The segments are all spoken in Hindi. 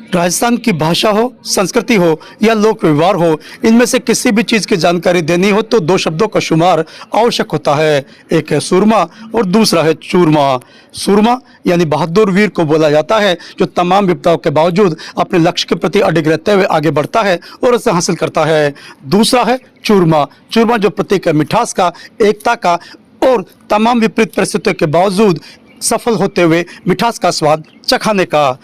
राजस्थान की भाषा हो, संस्कृति हो या लोक व्यवहार हो, इनमें से किसी भी चीज़ की जानकारी देनी हो तो दो शब्दों का शुमार आवश्यक होता है। एक है सूरमा और दूसरा है चूरमा। सूरमा यानी बहादुर वीर को बोला जाता है जो तमाम विपदाओं के बावजूद अपने लक्ष्य के प्रति अडिग रहते हुए आगे बढ़ता है और उसे हासिल करता है। दूसरा है चूरमा। चूरमा जो प्रतीक है मिठास का, एकता का और तमाम विपरीत परिस्थितियों के बावजूद सफल होते हुए मिठास का स्वाद चखाने का।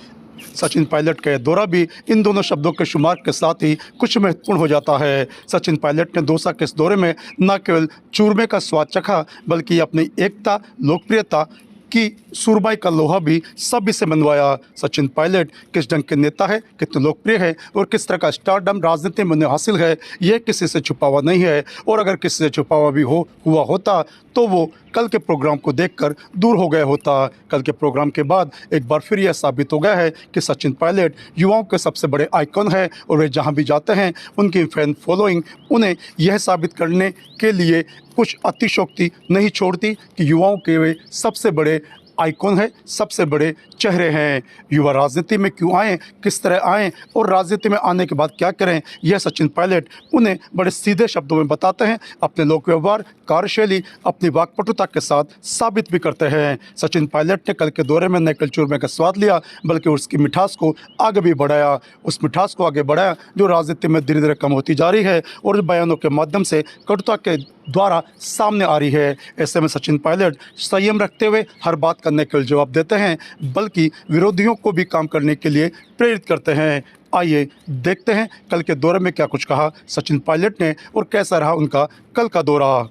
सचिन पायलट का दौरा भी इन दोनों शब्दों के शुमार के साथ ही कुछ महत्वपूर्ण हो जाता है। सचिन पायलट ने दौसा के इस दौरे में न केवल चूरमे का स्वाद चखा बल्कि अपनी एकता, लोकप्रियता की सुरमाई का लोहा भी सभी से मनवाया। सचिन पायलट किस ढंग के नेता है, कितने लोकप्रिय है और किस तरह का स्टारडम राजनीति में उन्हें हासिल है, यह किसी से छुपा हुआ नहीं है। और अगर किसी से छुपा हुआ भी हुआ होता तो वो कल के प्रोग्राम को देखकर दूर हो गया होता। कल के प्रोग्राम के बाद एक बार फिर यह साबित हो गया है कि सचिन पायलट युवाओं के सबसे बड़े आइकॉन है और वे जहां भी जाते हैं उनकी फैन फॉलोइंग उन्हें यह साबित करने के लिए कुछ अतिशयोक्ति नहीं छोड़ती कि युवाओं के वे सबसे बड़े आइकॉन है, सबसे बड़े चेहरे हैं। युवा राजनीति में क्यों आएँ, किस तरह आएँ और राजनीति में आने के बाद क्या करें, यह सचिन पायलट उन्हें बड़े सीधे शब्दों में बताते हैं। अपने लोक व्यवहार, कार्यशैली, अपनी वाक्पटुता के साथ साबित भी करते हैं। सचिन पायलट ने कल के दौरे में न केवल चूरमे का स्वाद लिया बल्कि उसकी मिठास को आगे भी बढ़ाया। उस मिठास को आगे बढ़ाया जो राजनीति में धीरे धीरे कम होती जा रही है और बयानों के माध्यम से कटुता के द्वारा सामने आ रही है। ऐसे में सचिन पायलट संयम रखते हुए हर बात का न केवल जवाब देते हैं बल्कि विरोधियों को भी काम करने के लिए प्रेरित करते हैं। आइए देखते हैं कल के दौरे में क्या कुछ कहा सचिन पायलट ने और कैसा रहा उनका कल का दौरा।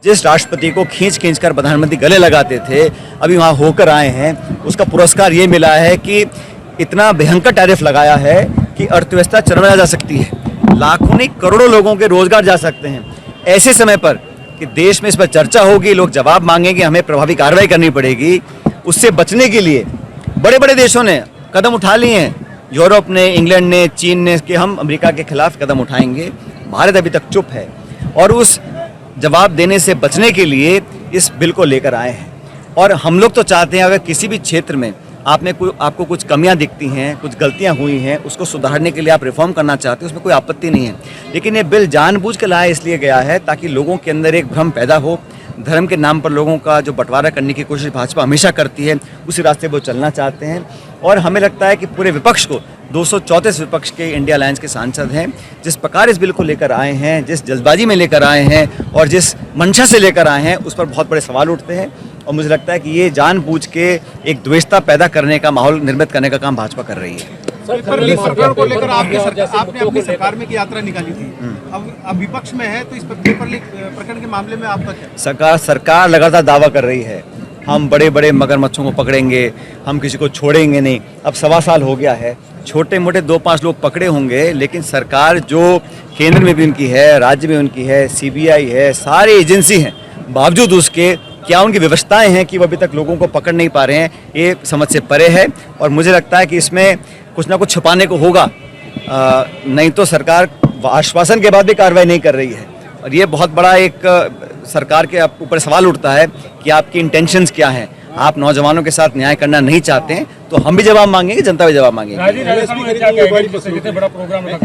जिस राष्ट्रपति को खींच खींच कर प्रधानमंत्री गले लगाते थे, अभी वहाँ होकर आए हैं, उसका पुरस्कार ये मिला है कि इतना भयंकर टैरिफ लगाया है कि अर्थव्यवस्था चरमरा जा सकती है, लाखों नहीं करोड़ों लोगों के रोजगार जा सकते हैं। ऐसे समय पर कि देश में इस पर चर्चा होगी, लोग जवाब मांगेंगे, हमें प्रभावी कार्रवाई करनी पड़ेगी, उससे बचने के लिए बड़े बड़े देशों ने कदम उठा लिए हैं। यूरोप ने, इंग्लैंड ने, चीन ने कि हम अमेरिका के खिलाफ कदम उठाएंगे। भारत अभी तक चुप है और उस जवाब देने से बचने के लिए इस बिल को लेकर आए हैं। और हम लोग तो चाहते हैं अगर किसी भी क्षेत्र में आपको कुछ कमियां दिखती हैं, कुछ गलतियां हुई हैं, उसको सुधारने के लिए आप रिफॉर्म करना चाहते हैं, उसमें कोई आपत्ति नहीं है। लेकिन ये बिल जानबूझ के लाया इसलिए गया है ताकि लोगों के अंदर एक भ्रम पैदा हो। धर्म के नाम पर लोगों का जो बंटवारा करने की कोशिश भाजपा हमेशा करती है, उसी रास्ते वो चलना चाहते हैं। और हमें लगता है कि पूरे विपक्ष को 234 विपक्ष के इंडिया अलायंस के सांसद हैं, जिस प्रकार इस बिल को लेकर आए हैं, जिस जल्दबाजी में लेकर आए हैं और जिस मंशा से लेकर आए हैं, उस पर बहुत बड़े सवाल उठते हैं। और मुझे लगता है कि ये जानबूझ के एक द्वेषता पैदा करने का माहौल निर्मित करने का काम भाजपा कर रही है। पेपर लीक प्रकरण को लेकर आपने अपनी सरकार में की यात्रा निकाली थी, अब विपक्ष में है, तो इस पेपर लीक प्रकरण के मामले में आपका क्या? सरकार लगातार दावा कर रही है हम बड़े बड़े मगरमच्छों को पकड़ेंगे, हम किसी को छोड़ेंगे नहीं। अब 1.25 साल हो गया है, छोटे मोटे 2-5 लोग पकड़े होंगे, लेकिन सरकार जो केंद्र में भी उनकी है, राज्य में उनकी है, CBI है, सारी एजेंसी हैं, बावजूद उसके क्या उनकी व्यवस्थाएं हैं कि वो अभी तक लोगों को पकड़ नहीं पा रहे हैं, ये समझ से परे है। और मुझे लगता है कि इसमें कुछ ना कुछ छुपाने को होगा, नहीं तो सरकार आश्वासन के बाद भी कार्रवाई नहीं कर रही है। और ये बहुत बड़ा एक सरकार के ऊपर सवाल उठता है कि आपकी इंटेंशंस क्या हैं। आप नौजवानों के साथ न्याय करना नहीं चाहते हैं तो हम भी जवाब मांगेंगे, जनता भी जवाब मांगेगी।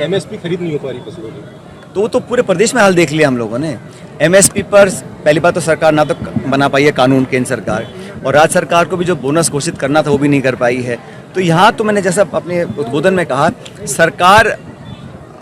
MSP खरीद नहीं हो पा रही फसलों की, तो पूरे प्रदेश में हाल देख लिया हम लोगों ने। MSP पर पहली बात तो सरकार ना तो बना पाई है कानून, केंद्र सरकार, और राज्य सरकार को भी जो बोनस घोषित करना था वो भी नहीं कर पाई है। तो यहाँ तो मैंने जैसा अपने उद्बोधन में कहा, सरकार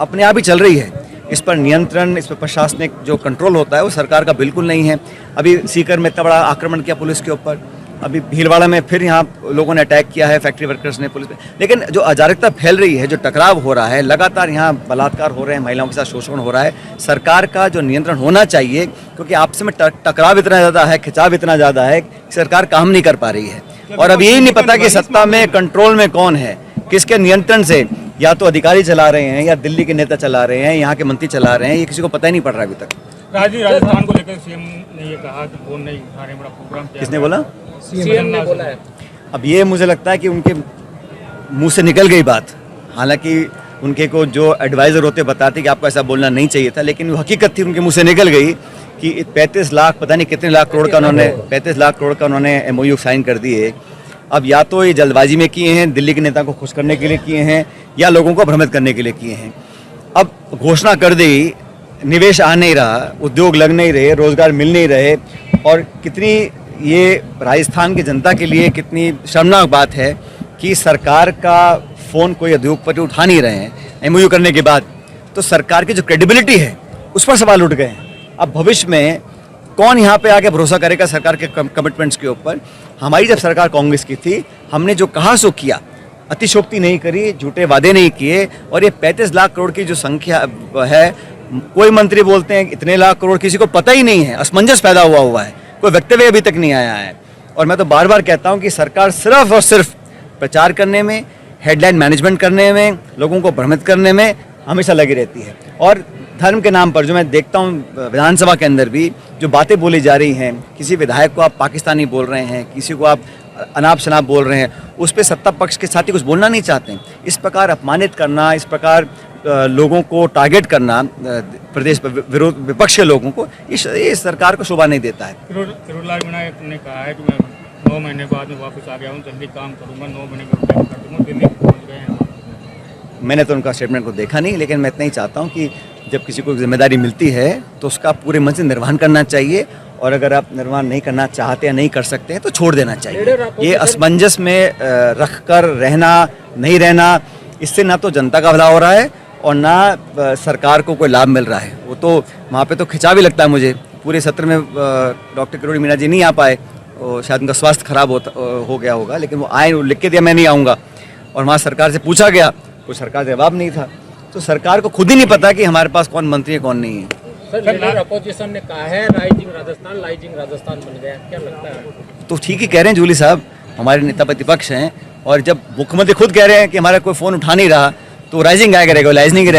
अपने आप ही चल रही है। इस पर नियंत्रण, इस पर प्रशासनिक जो कंट्रोल होता है वो सरकार का बिल्कुल नहीं है। अभी सीकर में इतना बड़ा आक्रमण किया पुलिस के ऊपर, अभी भीलवाड़ा में फिर यहाँ लोगों ने अटैक किया है, फैक्ट्री वर्कर्स ने पुलिस पे। लेकिन जो अराजकता फैल रही है, जो टकराव हो रहा है, लगातार यहाँ बलात्कार हो रहे हैं, महिलाओं के साथ शोषण हो रहा है, सरकार का जो नियंत्रण होना चाहिए, क्योंकि आपस में टकराव इतना ज़्यादा है, खिंचाव इतना ज़्यादा है कि सरकार काम नहीं कर पा रही है। और अब यही नहीं पता कि सत्ता में, कंट्रोल में कौन है, किसके नियंत्रण से या तो अधिकारी चला रहे हैं या दिल्ली के नेता चला रहे हैं, यहाँ के मंत्री चला रहे हैं, ये किसी को पता ही नहीं पड़ रहा अभी तक। राजस्थान को लेकर सीएम ने ये कहा कि फोन नहीं उठा रहे, बड़ा प्रोग्राम किया। किसने बोला? सीएम ने बोला है। अब ये मुझे लगता है कि उनके मुंह से निकल गई बात, हालांकि उनके को जो एडवाइज़र होते बताते कि आपको ऐसा बोलना नहीं चाहिए था, लेकिन वो हकीकत थी, उनके मुंह से निकल गई कि 35 लाख पता नहीं कितने लाख करोड़ का उन्होंने 35 लाख करोड़ का उन्होंने MOU साइन कर दिए अब या तो ये जल्दबाजी में किए हैं, दिल्ली के नेता को खुश करने के लिए किए हैं, या लोगों को भ्रमित करने के लिए किए हैं। अब घोषणा कर दी, निवेश आ नहीं रहा, उद्योग लग नहीं रहे, रोजगार मिल नहीं रहे, और कितनी ये राजस्थान की जनता के लिए कितनी शर्मनाक बात है कि सरकार का फ़ोन कोई उद्योगपति उठा नहीं रहे हैं एमओयू करने के बाद। तो सरकार की जो क्रेडिबिलिटी है उस पर सवाल उठ गए हैं। अब भविष्य में कौन यहाँ पे आके भरोसा करेगा सरकार के कमिटमेंट्स के ऊपर। हमारी जब सरकार कांग्रेस की थी, हमने जो कहा सो किया, अतिशोक्ति नहीं करी, झूठे वादे नहीं किए, और ये 35 लाख करोड़ की जो संख्या है, कोई मंत्री बोलते हैं इतने लाख करोड़, किसी को पता ही नहीं है, असमंजस पैदा हुआ है, कोई वक्तव्य अभी तक नहीं आया है। और मैं तो बार बार कहता हूँ कि सरकार सिर्फ और सिर्फ प्रचार करने में, हेडलाइन मैनेजमेंट करने में, लोगों को भ्रमित करने में हमेशा लगी रहती है। और धर्म के नाम पर जो मैं देखता हूँ विधानसभा के अंदर भी जो बातें बोली जा रही हैं, किसी विधायक को आप पाकिस्तानी बोल रहे हैं, किसी को आप अनाप शनाप बोल रहे हैं, उस पर सत्ता पक्ष के साथी कुछ बोलना नहीं चाहते हैं। इस प्रकार अपमानित करना, इस प्रकार लोगों को टारगेट करना, प्रदेश विरोध विपक्ष के लोगों को, ये सरकार को शोभा नहीं देता है। किरोड़लाल मीणा ने कहा है कि मैं 9 महीने बाद में वापस आ गया हूँ, जल्दी काम करूँगा, 9 महीने का काम कर दूँगा, दिल्ली पहुँच गए हैं। मैंने तो उनका स्टेटमेंट को देखा नहीं, लेकिन मैं इतना ही चाहता हूँ कि जब किसी को जिम्मेदारी मिलती है तो उसका पूरे मन से निर्वहन करना चाहिए, और अगर आप निर्वहन नहीं करना चाहते या नहीं कर सकते हैं तो छोड़ देना चाहिए। ये असमंजस में रख कर रहना, नहीं रहना, इससे ना तो जनता का भला हो रहा है और ना सरकार को कोई लाभ मिल रहा है। वो तो वहाँ पे तो खिंचाव भी लगता है मुझे। पूरे सत्र में डॉक्टर किरोड़ी मीणा जी नहीं आ पाए, शायद उनका स्वास्थ्य खराब हो गया होगा, लेकिन वो आए, वो लिख के दिया मैं नहीं आऊँगा, और वहाँ सरकार से पूछा गया, कोई सरकार से जवाब नहीं था। तो सरकार को खुद ही नहीं पता कि हमारे पास कौन मंत्री है कौन नहीं है। सर, अपोजिशन ने कहा है राइजिंग राजस्थान बन गया, क्या लगता है? तो ठीक ही कह रहे हैं जूली साहब, हमारे नेता प्रतिपक्ष हैं, और जब मुख्यमंत्री खुद कह रहे हैं कि हमारा कोई फ़ोन उठा नहीं रहा, तो राइजिंग क्या करेगा, लाइज नहीं करेगा।